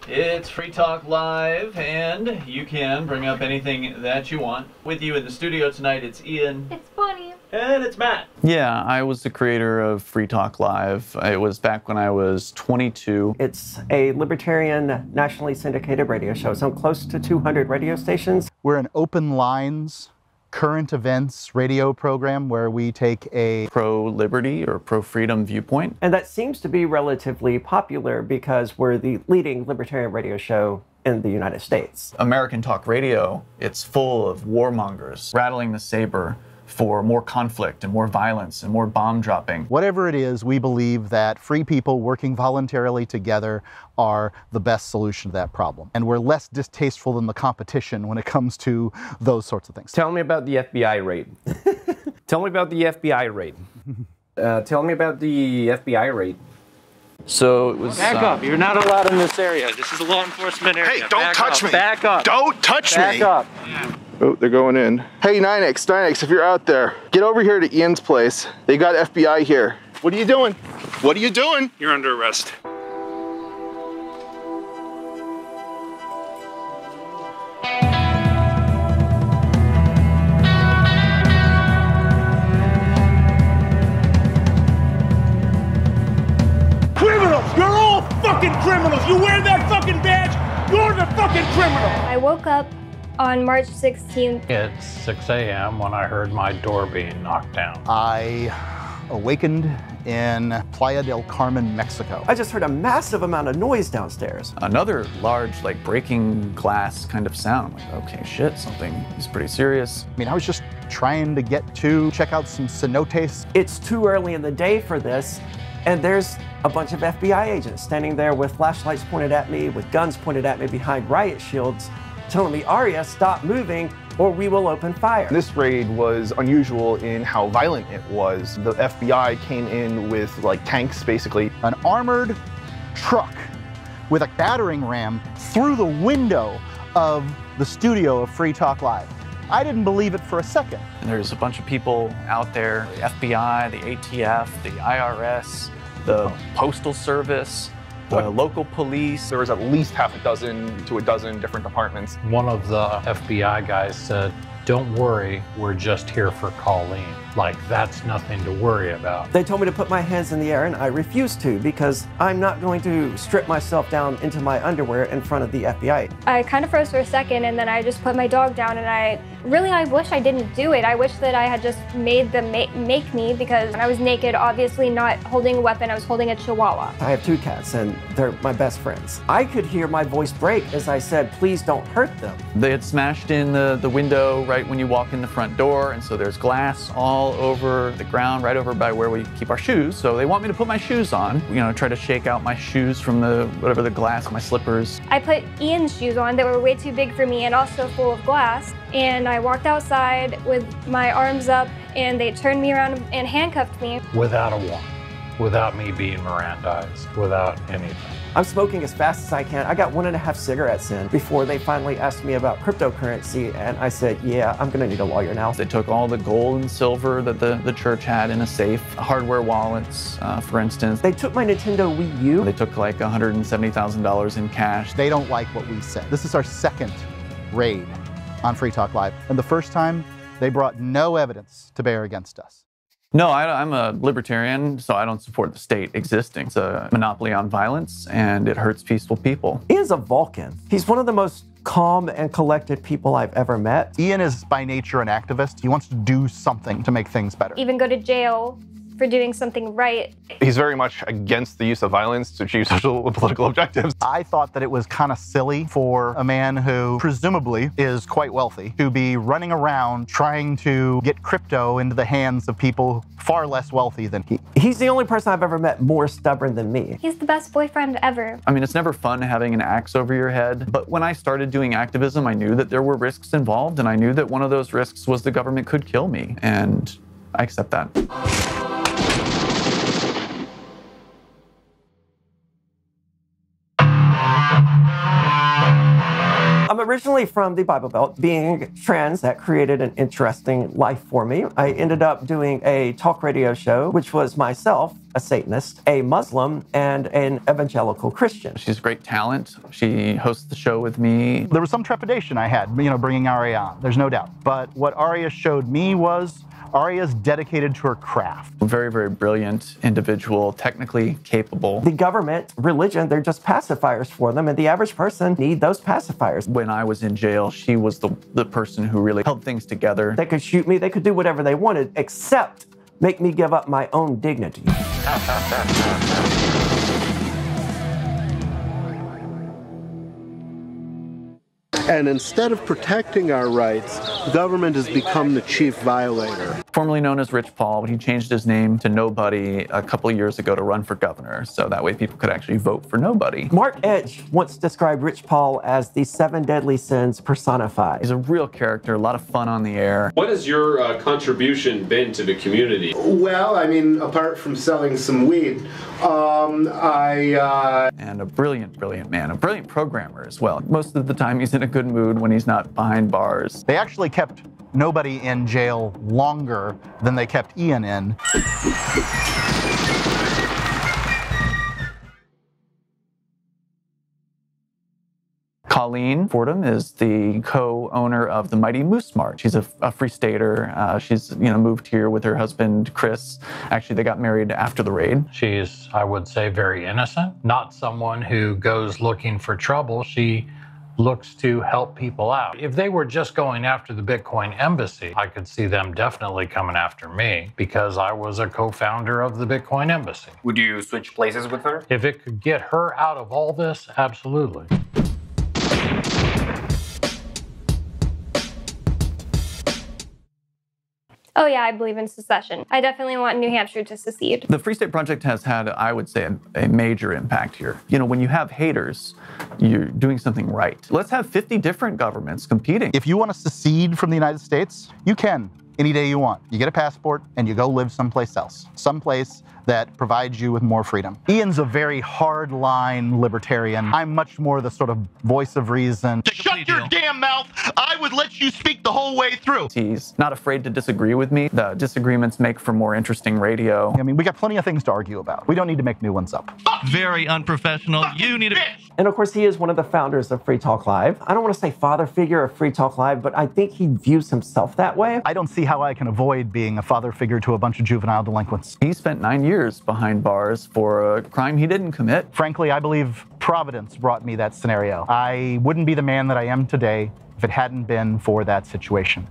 It's Free Talk Live, and you can bring up anything that you want. With you in the studio tonight, it's Ian. It's Bonnie. And it's Matt. Yeah, I was the creator of Free Talk Live. It was back when I was 22. It's a libertarian, nationally syndicated radio show. It's on close to 200 radio stations. We're an open lines, current events radio program where we take a pro-liberty or pro-freedom viewpoint. And that seems to be relatively popular because we're the leading libertarian radio show in the United States. American talk radio, it's full of warmongers rattling the saber for more conflict and more violence and more bomb dropping. Whatever it is, we believe that free people working voluntarily together are the best solution to that problem. And we're less distasteful than the competition when it comes to those sorts of things. Tell me about the FBI raid. Tell me about the FBI raid. Tell me about the FBI raid. So it was... Back up. You're not allowed in this area. This is a law enforcement area. Hey, don't touch me. Back up. Don't touch me. Back up. Oh, they're going in. Hey, 9X, if you're out there, get over here to Ian's place. They got FBI here. What are you doing? What are you doing? You're under arrest. Criminals! You're all fucking criminals! You wear that fucking badge, you're the fucking criminal! I woke up on March 16th. It's 6 a.m. when I heard my door being knocked down. I awakened in Playa del Carmen, Mexico. I just heard a massive amount of noise downstairs. Another large, like, breaking glass kind of sound. Like, okay, shit, something is pretty serious. I mean, I was just trying to get to check out some cenotes. It's too early in the day for this, and there's a bunch of FBI agents standing there with flashlights pointed at me, with guns pointed at me behind riot shields, telling me, Aria, stop moving or we will open fire. This raid was unusual in how violent it was. The FBI came in with like tanks, basically. An armored truck with a battering ram through the window of the studio of Free Talk Live. I didn't believe it for a second. And there's a bunch of people out there, the FBI, the ATF, the IRS, the Postal Service, the local police. There was at least half a dozen to a dozen different departments. One of the FBI guys said, "Don't worry, we're just here for Colleen." Like, that's nothing to worry about. They told me to put my hands in the air and I refused to because I'm not going to strip myself down into my underwear in front of the FBI. I kind of froze for a second and then I just put my dog down and I wish I didn't do it. I wish that I had just made them make me because I was naked, obviously not holding a weapon, I was holding a chihuahua. I have two cats and they're my best friends. I could hear my voice break as I said, please don't hurt them. They had smashed in the window right when you walk in the front door, and so there's glass all over the ground, right over by where we keep our shoes. So they want me to put my shoes on, you know, try to shake out my shoes from the glass, my slippers. I put Ian's shoes on that were way too big for me and also full of glass. And I walked outside with my arms up and they turned me around and handcuffed me. Without a warrant, without me being Mirandized, without anything. I'm smoking as fast as I can. I got 1.5 cigarettes in before they finally asked me about cryptocurrency, and I said, yeah, I'm gonna need a lawyer now. They took all the gold and silver that the church had in a safe, hardware wallets, for instance. They took my Nintendo Wii U. They took like $170,000 in cash. They don't like what we say. This is our second raid on Free Talk Live, and the first time they brought no evidence to bear against us. No, I'm a libertarian, so I don't support the state existing. It's a monopoly on violence, and it hurts peaceful people. Ian's a Vulcan. He's one of the most calm and collected people I've ever met. Ian is by nature an activist. He wants to do something to make things better. Even go to jail for doing something right. He's very much against the use of violence to achieve social and political objectives. I thought that it was kind of silly for a man who presumably is quite wealthy to be running around trying to get crypto into the hands of people far less wealthy than he. He's the only person I've ever met more stubborn than me. He's the best boyfriend ever. I mean, it's never fun having an axe over your head, but when I started doing activism, I knew that there were risks involved, and I knew that one of those risks was the government could kill me, and I accept that. I'm I'm originally from the Bible Belt. Being trans, that created an interesting life for me. I ended up doing a talk radio show, which was myself, a Satanist, a Muslim, and an evangelical Christian. She's a great talent. She hosts the show with me. There was some trepidation I had, bringing Aria on. There's no doubt. But what Aria showed me was Aria's dedicated to her craft. Very, very brilliant individual, technically capable. The government, religion, they're just pacifiers for them, and the average person need those pacifiers. When I was in jail, she was the person who really held things together. They could shoot me, they could do whatever they wanted, except make me give up my own dignity. And instead of protecting our rights, the government has become the chief violator. Formerly known as Rich Paul, but he changed his name to Nobody a couple of years ago to run for governor, so that way people could actually vote for Nobody. Mark Edge once described Rich Paul as the 7 deadly sins personified. He's a real character, a lot of fun on the air. What has your contribution been to the community? Well, apart from selling some weed, And a brilliant, brilliant man, a brilliant programmer as well. Most of the time he's in a good mood when he's not behind bars. They actually kept Nobody in jail longer than they kept Ian in. Colleen Fordham is the co-owner of the Mighty Moose Mart. She's a Free Stater. She's moved here with her husband, Chris. Actually, they got married after the raid. She's, I would say, very innocent. Not someone who goes looking for trouble. She looks to help people out. If they were just going after the Bitcoin Embassy, I could see them definitely coming after me because I was a co-founder of the Bitcoin Embassy. Would you switch places with her? If it could get her out of all this, absolutely. Oh yeah, I believe in secession. I definitely want New Hampshire to secede. The Free State Project has had, I would say, a major impact here. When you have haters, you're doing something right. Let's have 50 different governments competing. If you want to secede from the United States, you can any day you want. You get a passport and you go live someplace else. Someplace that provides you with more freedom. Ian's a very hard-line libertarian. I'm much more the sort of voice of reason. Shut your damn mouth! I would let you speak the whole way through. He's not afraid to disagree with me. The disagreements make for more interesting radio. We got plenty of things to argue about. We don't need to make new ones up. Very unprofessional. You need to... And of course, he is one of the founders of Free Talk Live. I don't want to say father figure of Free Talk Live, but I think he views himself that way. I don't see how I can avoid being a father figure to a bunch of juvenile delinquents. He spent 9 years behind bars for a crime he didn't commit. Frankly, I believe Providence brought me that scenario. I wouldn't be the man that I am today if it hadn't been for that situation.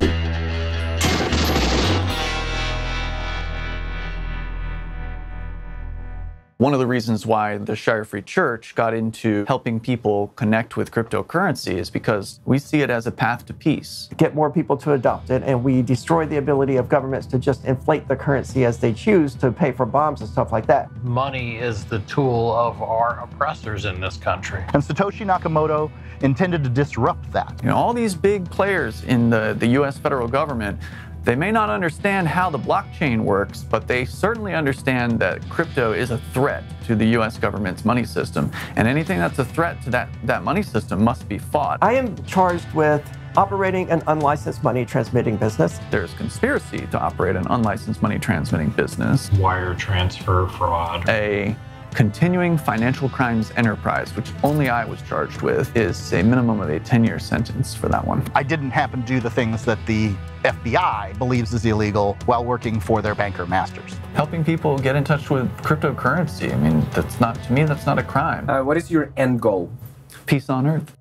One of the reasons why the Shire Free Church got into helping people connect with cryptocurrency is because we see it as a path to peace. Get more people to adopt it, and we destroy the ability of governments to just inflate the currency as they choose to pay for bombs and stuff like that. Money is the tool of our oppressors in this country. And Satoshi Nakamoto intended to disrupt that. All these big players in the US federal government, they may not understand how the blockchain works, but they certainly understand that crypto is a threat to the US government's money system. And anything that's a threat to that money system must be fought. I am charged with operating an unlicensed money transmitting business. There's conspiracy to operate an unlicensed money transmitting business. Wire transfer fraud. A continuing financial crimes enterprise, which only I was charged with, is a minimum of a 10-year sentence for that one. I didn't happen to do the things that the FBI believes is illegal while working for their banker masters. Helping people get in touch with cryptocurrency, to me, that's not a crime. What is your end goal? Peace on earth.